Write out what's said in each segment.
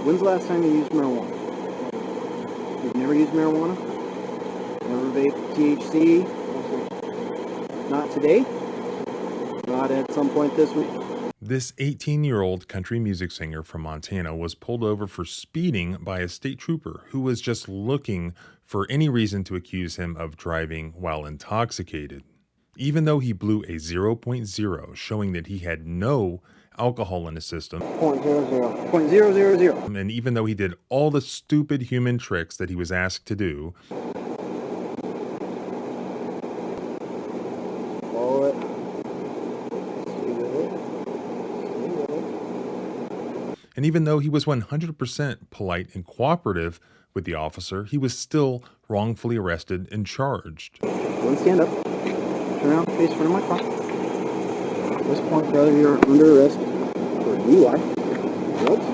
When's the last time you used marijuana? You've never used marijuana? Never vaped THC? Not today? Not at some point this week? This 18-year-old country music singer from Montana was pulled over for speeding by a state trooper who was just looking for any reason to accuse him of driving while intoxicated. Even though he blew a 0.0, showing that he had no alcohol in his system, 0.000. and even though he did all the stupid human tricks that he was asked to do, Follow it. and even though he was 100% polite and cooperative with the officer, he was still wrongfully arrested and charged. Go and stand up. Turn around, face front of my car. At this point, brother, you're under arrest for DUI. Drugs.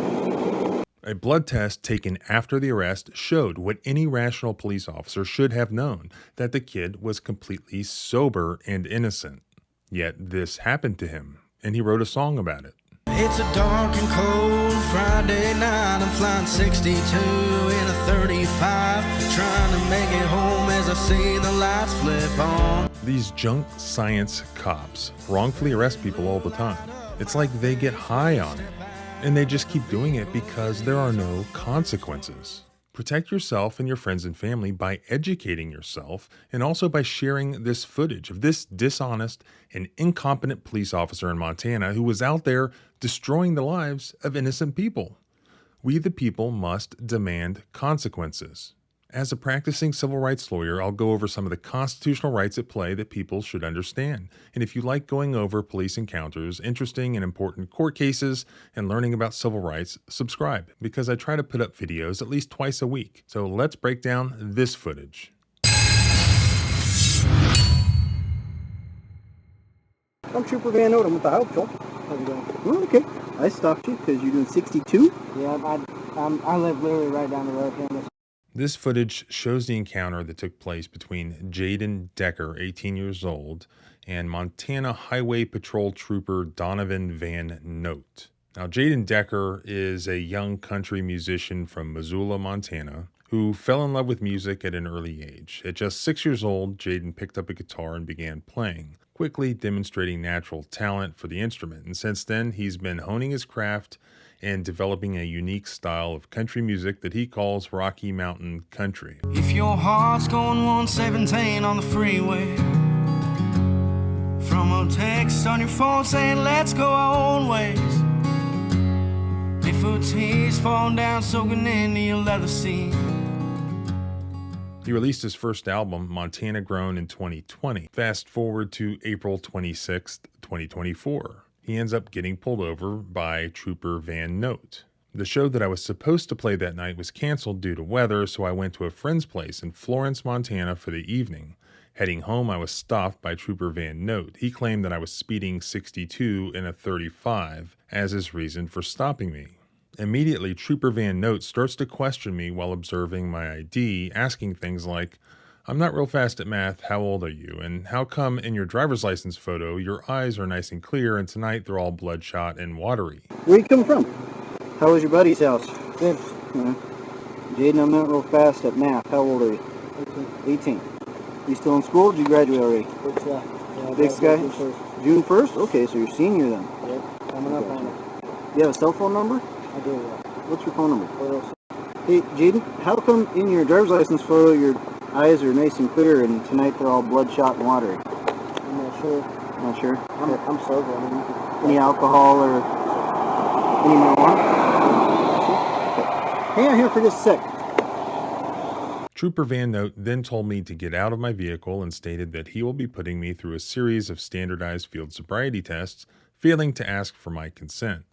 A blood test taken after the arrest showed what any rational police officer should have known, that the kid was completely sober and innocent. Yet this happened to him, and he wrote a song about it. It's a dark and cold Friday night. I'm flying 62 in a 35, trying to make it home as I see the lights flip on. These junk science cops wrongfully arrest people all the time. It's like they get high on it, and they just keep doing it because there are no consequences. Protect yourself and your friends and family by educating yourself, and also by sharing this footage of this dishonest and incompetent police officer in Montana who was out there destroying the lives of innocent people. We the people must demand consequences. As a practicing civil rights lawyer, I'll go over some of the constitutional rights at play that people should understand. And if you like going over police encounters, interesting and important court cases, and learning about civil rights, subscribe, because I try to put up videos at least twice a week. So let's break down this footage. I'm Trooper Van Note. I'm with the Highway Patrol. How's it going? Oh, okay. I stopped you because you're doing 62? Yeah, I live literally right down the road here. This footage shows the encounter that took place between Jaden Decker, 18 years old, and Montana Highway Patrol Trooper Donovan Van Note. Now, Jaden Decker is a young country musician from Missoula, Montana, who fell in love with music at an early age. At just 6 years old, Jaden picked up a guitar and began playing, quickly demonstrating natural talent for the instrument. And since then, he's been honing his craft and developing a unique style of country music that he calls Rocky Mountain Country. If your heart's going 117 on the freeway, from a text on your phone saying let's go our own ways, if a tear's falling down soaking into your leather seat. He released his first album, Montana Grown, in 2020. Fast forward to April 26th, 2024. He ends up getting pulled over by Trooper Van Note. The show that I was supposed to play that night was canceled due to weather, so I went to a friend's place in Florence, Montana for the evening. Heading home, I was stopped by Trooper Van Note. He claimed that I was speeding 62 in a 35 as his reason for stopping me. Immediately, Trooper Van Note starts to question me while observing my ID, asking things like, "I'm not real fast at math, how old are you? And how come in your driver's license photo, your eyes are nice and clear, and tonight they're all bloodshot and watery?" Where you come from? How was your buddy's house? Good. Jaden, I'm not real fast at math. How old are you? 18. You still in school? Did you graduate already? Yeah, Big Sky? June 1st? Okay, so you're senior then. Yep, coming up on it. You have a cell phone number? I do, yeah. What's your phone number? Hey, Jaden, how come in your driver's license photo your eyes are nice and clear and tonight they're all bloodshot and watery? I'm not sure. Not sure? I'm sober. I mean, Any alcohol or any marijuana? Okay. Hang on here for just a sec. Trooper Van Note then told me to get out of my vehicle and stated that he will be putting me through a series of standardized field sobriety tests, failing to ask for my consent.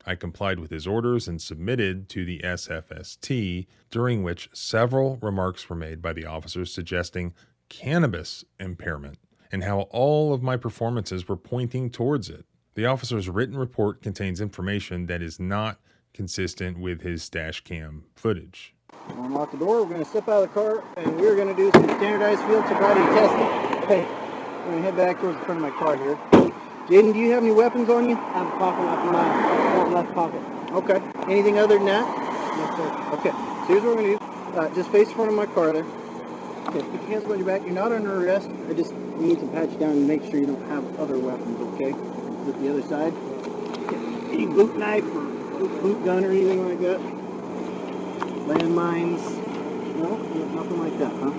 I complied with his orders and submitted to the SFST, during which several remarks were made by the officers suggesting cannabis impairment and how all of my performances were pointing towards it. The officer's written report contains information that is not consistent with his dash cam footage. Unlock the door, we're going to step out of the car, and we're going to do some standardized field sobriety testing. Okay, we're going to head back towards the front of my car here. Jaden, do you have any weapons on you? I have a pocket left in my left pocket. Okay. Anything other than that? Yes, sir. Okay, so here's what we're gonna do. Just face in front of my car there. Okay, put your hands behind your back. You're not under arrest. I just need to pat you down and make sure you don't have other weapons, okay? Flip the other side. Okay. Any boot knife or boot gun or anything like that? Landmines? No? Nothing like that, huh?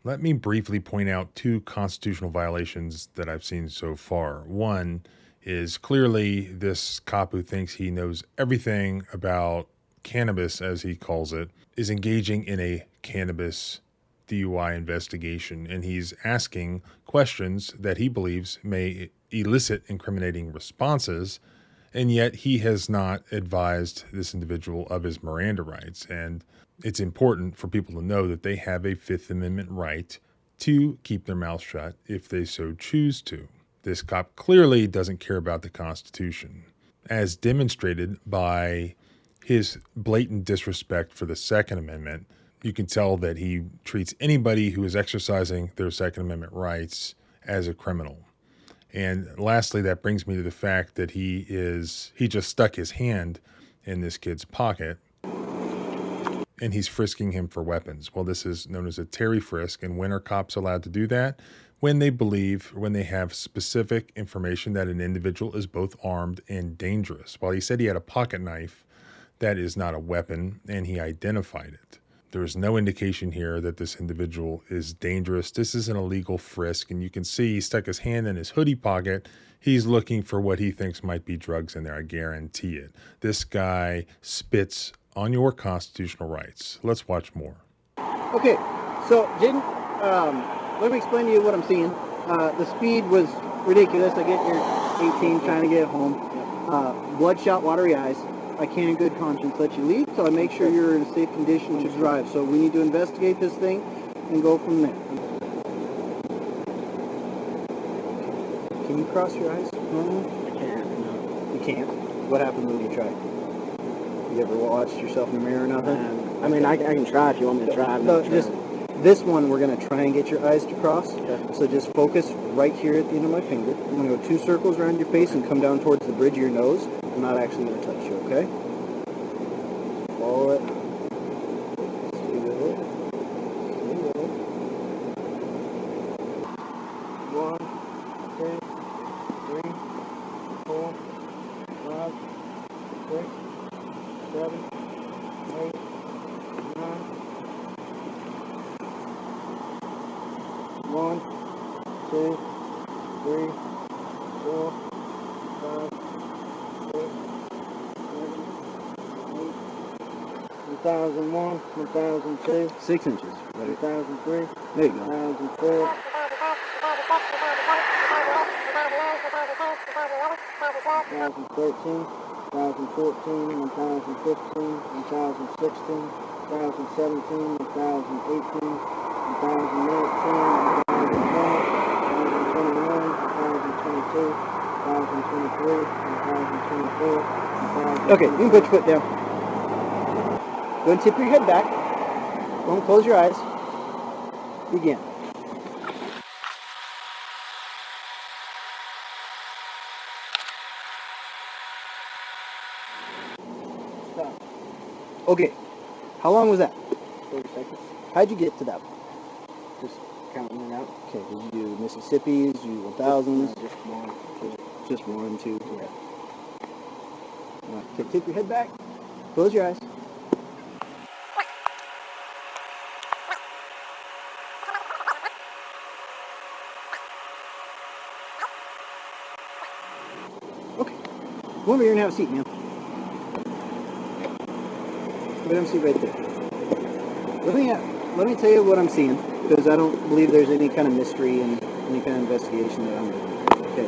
Let me briefly point out two constitutional violations that I've seen so far. One is clearly this cop who thinks he knows everything about cannabis, as he calls it, is engaging in a cannabis DUI investigation, and he's asking questions that he believes may elicit incriminating responses, and yet he has not advised this individual of his Miranda rights. And it's important for people to know that they have a Fifth Amendment right to keep their mouth shut if they so choose to. This cop clearly doesn't care about the Constitution, as demonstrated by his blatant disrespect for the Second Amendment. You can tell that he treats anybody who is exercising their Second Amendment rights as a criminal. And lastly, that brings me to the fact that he just stuck his hand in this kid's pocket and he's frisking him for weapons. Well, this is known as a Terry frisk. And when are cops allowed to do that? When they have specific information that an individual is both armed and dangerous. While he said he had a pocket knife, that is not a weapon, and he identified it. There is no indication here that this individual is dangerous. This is an illegal frisk, and you can see he stuck his hand in his hoodie pocket. He's looking for what he thinks might be drugs in there, I guarantee it. This guy spits on your constitutional rights. Let's watch more. Okay, so Jaden, let me explain to you what I'm seeing. The speed was ridiculous. I get you're 18, trying to get home. Bloodshot, watery eyes. I can't in good conscience let you leave, so I make sure you're in a safe condition to drive. So we need to investigate this thing and go from there. Can you cross your eyes normally? I can't. No. You can't. What happens when you try? You ever watched yourself in the mirror or nothing? I mean, I can try if you want me to try. No, just this one, we're going to try and get your eyes to cross. Okay. So just focus right here at the end of my finger. I'm going to go 2 circles around your face and come down towards the bridge of your nose. I'm not actually going to touch you, okay? Follow it. Stay with it. Stay with it. 1, 2, 3, 4, 5, 6, 7, 8, 9. 1, 2, 3, 4, 5, 6, 7, 8, 1001, 1002, 6 inches. 1003, there you go. 1004. 1013, 1014, 1015, 1016, 1017, 1018, 2019, 2020, 2021, 2022, 2023, 2024, okay, you can put your foot down. Go and tip your head back. Don't close your eyes. Begin. Stop. Okay. How long was that? 30 seconds. How'd you get to that point? Just counting it out. Okay, did you do Mississippi's, you 1000s? Just one. Just 1, 2, 3. Yeah. Okay, tip your head back. Close your eyes. Okay. Come over here and have a seat, man. Go ahead and sit right there. Let me tell you what I'm seeing, because I don't believe there's any kind of mystery in any kind of investigation that I'm doing. Okay.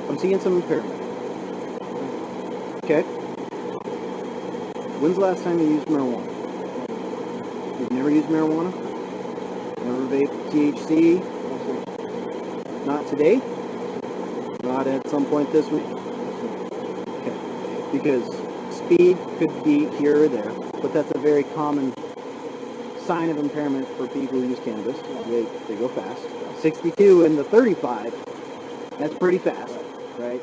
I'm seeing some impairment. Okay. When's the last time you used marijuana? You've never used marijuana? Never vaped THC? Not today? Not at some point this week? Okay. Because speed could be here or there, but that's a very common sign of impairment for people who use cannabis. They go fast. 62 and the 35, that's pretty fast. right?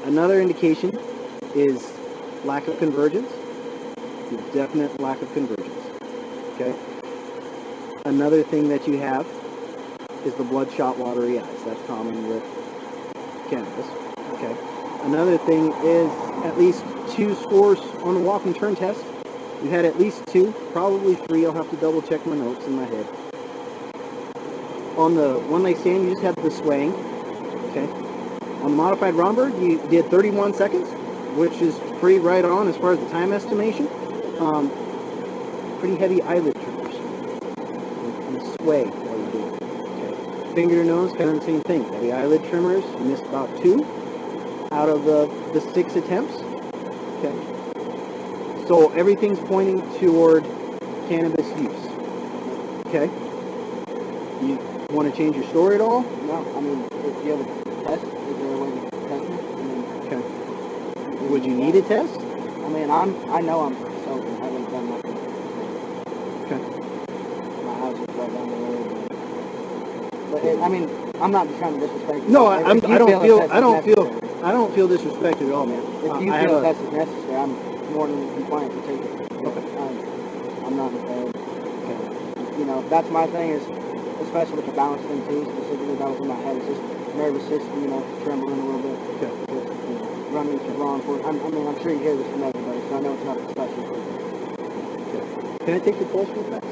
Another indication is lack of convergence. Definite lack of convergence. Okay. Another thing that you have is the bloodshot, watery eyes. That's common with cannabis. Okay. Another thing is at least 2 scores on the walk and turn test. You had at least 2, probably 3. I'll have to double check my notes in my head. On the one leg stand, you just had the swaying. Okay. On the modified Romberg, you did 31 seconds, which is pretty right on as far as the time estimation. Pretty heavy eyelid triggers. And sway while you do it. Okay. Finger to nose, kind of the same thing. Heavy eyelid tremors, you missed about 2 out of the 6 attempts. Okay. So everything's pointing toward cannabis use. Okay. You want to change your story at all? No, I mean, if you have a test, is there a way to test me? I mean, Okay. Would you need a test? I mean, I know I'm sober. I haven't done nothing. Okay. My house is right down the road. But I mean, I'm not trying to disrespect you. No, If I you don't feel a feel test I is don't feel necessary. I don't feel disrespected at all, man. If you I have feel a a test is necessary, I'm more than compliant to take it. Okay. I'm not impaired. You know, that's my thing is, especially with the balance thing too, specifically that was in my head, it's just nervous system, you know, trembling a little bit. Okay. Just, you know, running to wrongful. I mean, I'm sure you hear this from everybody, so I know it's not a special thing. Can I take your pulse real fast?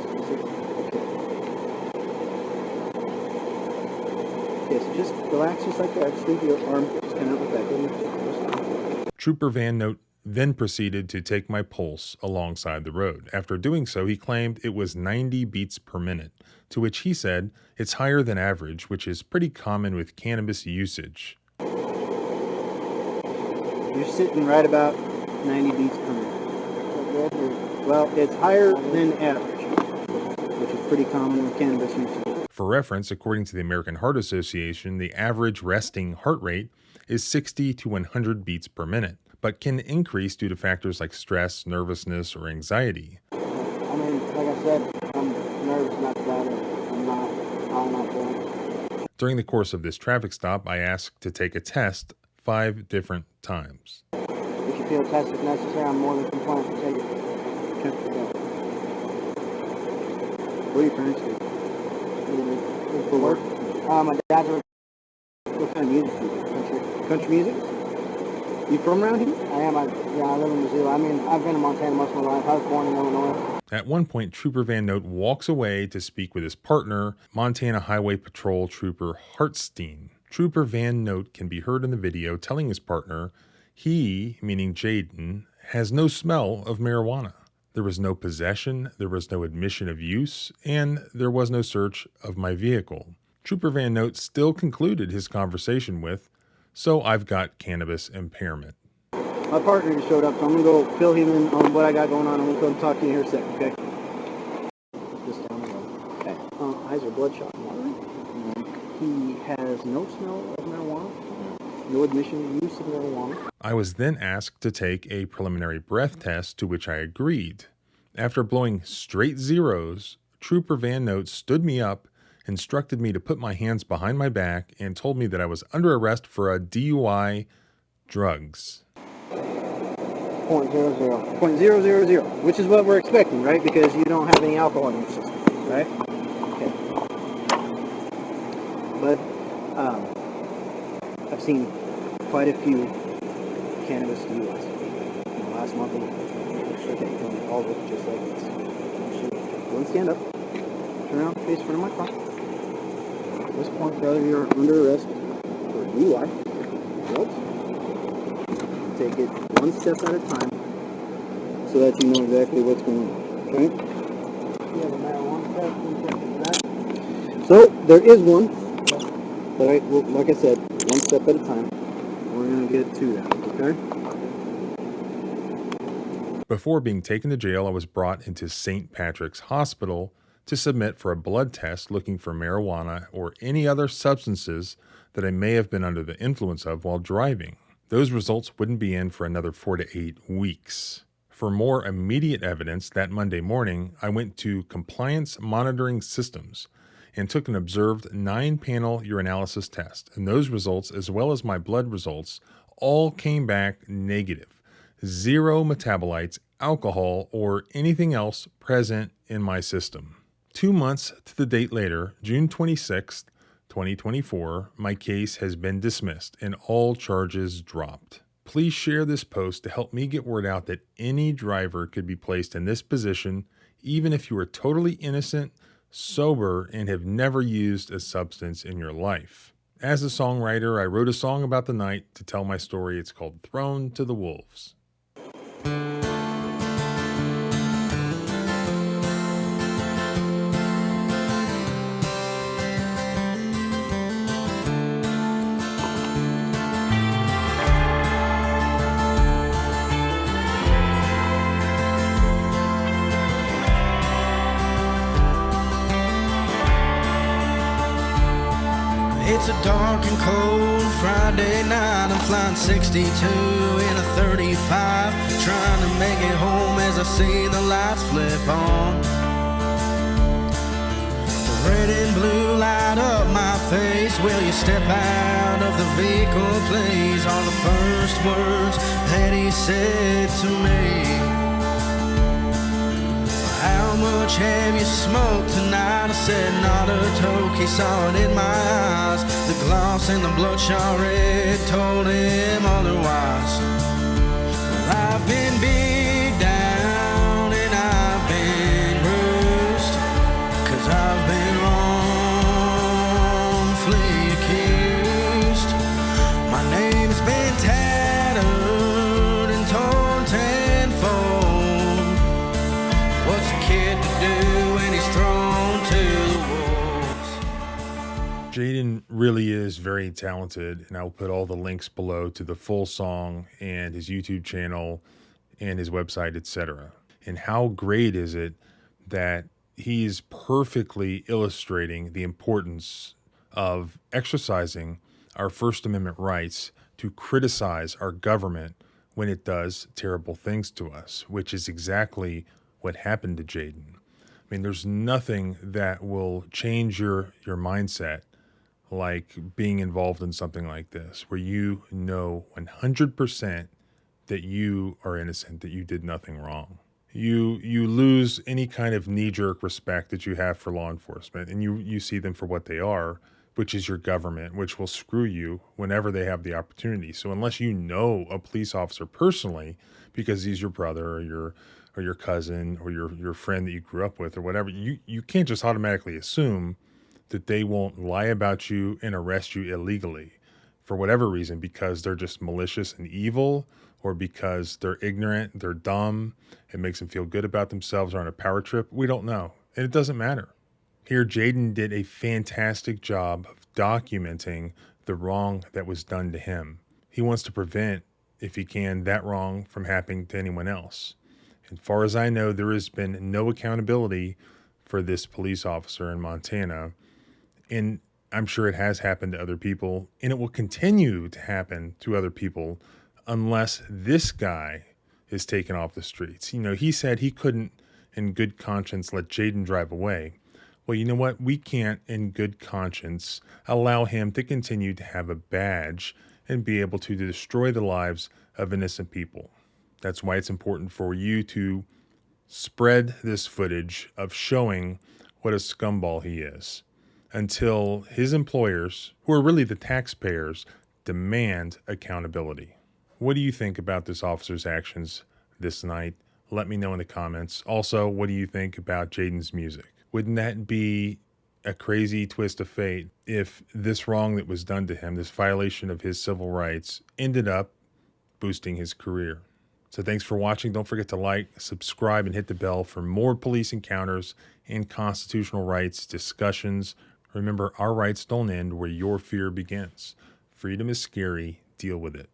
Okay, so just relax just like that. Just leave your arm just kind of like that. Trooper Van Note then proceeded to take my pulse alongside the road. After doing so, he claimed it was 90 beats per minute, to which he said it's higher than average, which is pretty common with cannabis usage. You're sitting right about 90 beats per minute. Well, it's higher than average, which is pretty common with cannabis use. For reference, according to the American Heart Association, the average resting heart rate is 60 to 100 beats per minute, but can increase due to factors like stress, nervousness, or anxiety. I mean, like I said, I'm nervous not about it. I'm not going. During the course of this traffic stop, I asked to take a test 5 different times. If you feel a test is necessary, I'm more than compliant to take it. Okay. What do your parents do? For work? My dad's a What kind of music do you do? Country music? You from around here? I live in Missoula. I mean, I've been in Montana most of my life. I was born in Illinois. At one point, Trooper Van Note walks away to speak with his partner, Montana Highway Patrol Trooper Hartstein. Trooper Van Note can be heard in the video telling his partner he, meaning Jaden, has no smell of marijuana. There was no possession, there was no admission of use, and there was no search of my vehicle. Trooper Van Note still concluded his conversation with, "So I've got cannabis impairment." My partner just showed up, so I'm going to go fill him in on what I got going on, and we'll come talk to you here in a second, okay? Just down the road. Okay. Eyes are bloodshot and watery. He has no smell of marijuana, no admission of use of marijuana. I was then asked to take a preliminary breath test, to which I agreed. After blowing straight zeros, Trooper Van Note stood me up, instructed me to put my hands behind my back, and told me that I was under arrest for a DUI drugs. 0.00. 0.000, which is what we're expecting, right? Because you don't have any alcohol in your system, right? Okay. But I've seen quite a few cannabis DUIs in the last month alone. Okay, all look just like this. Go and stand up. Turn around, face in front of my car. At this point, brother, you're under arrest for DUI. Drugs. Take it one step at a time so that you know exactly what's going on. Okay? You have a marijuana test? Can you check into that? So there is one, but like I said, one step at a time. We're gonna get to that. Okay? Before being taken to jail, I was brought into St. Patrick's Hospital to submit for a blood test looking for marijuana or any other substances that I may have been under the influence of while driving. those results wouldn't be in for another 4 to 8 weeks. For more immediate evidence, that Monday morning, I went to Compliance Monitoring Systems and took an observed 9-panel urinalysis test, and those results, as well as my blood results, all came back negative. 0 metabolites, alcohol, or anything else present in my system. 2 months to the date later, June 26th, 2024, my case has been dismissed and all charges dropped. Please share this post to help me get word out that any driver could be placed in this position, even if you are totally innocent, sober, and have never used a substance in your life. As a songwriter, I wrote a song about the night to tell my story. It's called Thrown to the Wolves. It's a dark and cold Friday night. I'm flying 62 in a 35, trying to make it home as I see the lights flip on. The red and blue light up my face. Will you step out of the vehicle, please? Are the first words that he said to me. How much have you smoked tonight? I said not a toke. He saw it in my eyes. The gloss and the bloodshot red told him otherwise. Well, I've been beat down and I've been bruised, 'cause I've been wrongfully accused. My name's been tattered and torn tenfold. What's a kid to do when he's thrown to the wolves? Jaden really is very talented, and I'll put all the links below to the full song and his YouTube channel and his website, etc. And how great is it that he's perfectly illustrating the importance of exercising our First Amendment rights to criticize our government when it does terrible things to us, which is exactly what happened to Jaden. I mean, there's nothing that will change your mindset like being involved in something like this, where you know 100% that you are innocent, that you did nothing wrong. You lose any kind of knee-jerk respect that you have for law enforcement, and you see them for what they are, which is your government, which will screw you whenever they have the opportunity. So unless you know a police officer personally, because he's your brother or your cousin or your friend that you grew up with or whatever, you can't just automatically assume that they won't lie about you and arrest you illegally for whatever reason, because they're just malicious and evil, or because they're ignorant, they're dumb, it makes them feel good about themselves, or on a power trip. We don't know, and it doesn't matter. Here, Jaden did a fantastic job of documenting the wrong that was done to him. He wants to prevent, if he can, that wrong from happening to anyone else. As far as I know, there has been no accountability for this police officer in Montana, and I'm sure it has happened to other people, and it will continue to happen to other people unless this guy is taken off the streets. You know, he said he couldn't, in good conscience, let Jaden drive away. Well, you know what? We can't, in good conscience, allow him to continue to have a badge and be able to destroy the lives of innocent people. That's why it's important for you to spread this footage of showing what a scumball he is until his employers, who are really the taxpayers, demand accountability. What do you think about this officer's actions this night? Let me know in the comments. Also, what do you think about Jaden's music? Wouldn't that be a crazy twist of fate if this wrong that was done to him, this violation of his civil rights, ended up boosting his career? So thanks for watching. Don't forget to like, subscribe, and hit the bell for more police encounters and constitutional rights discussions. Remember, our rights don't end where your fear begins. Freedom is scary. Deal with it.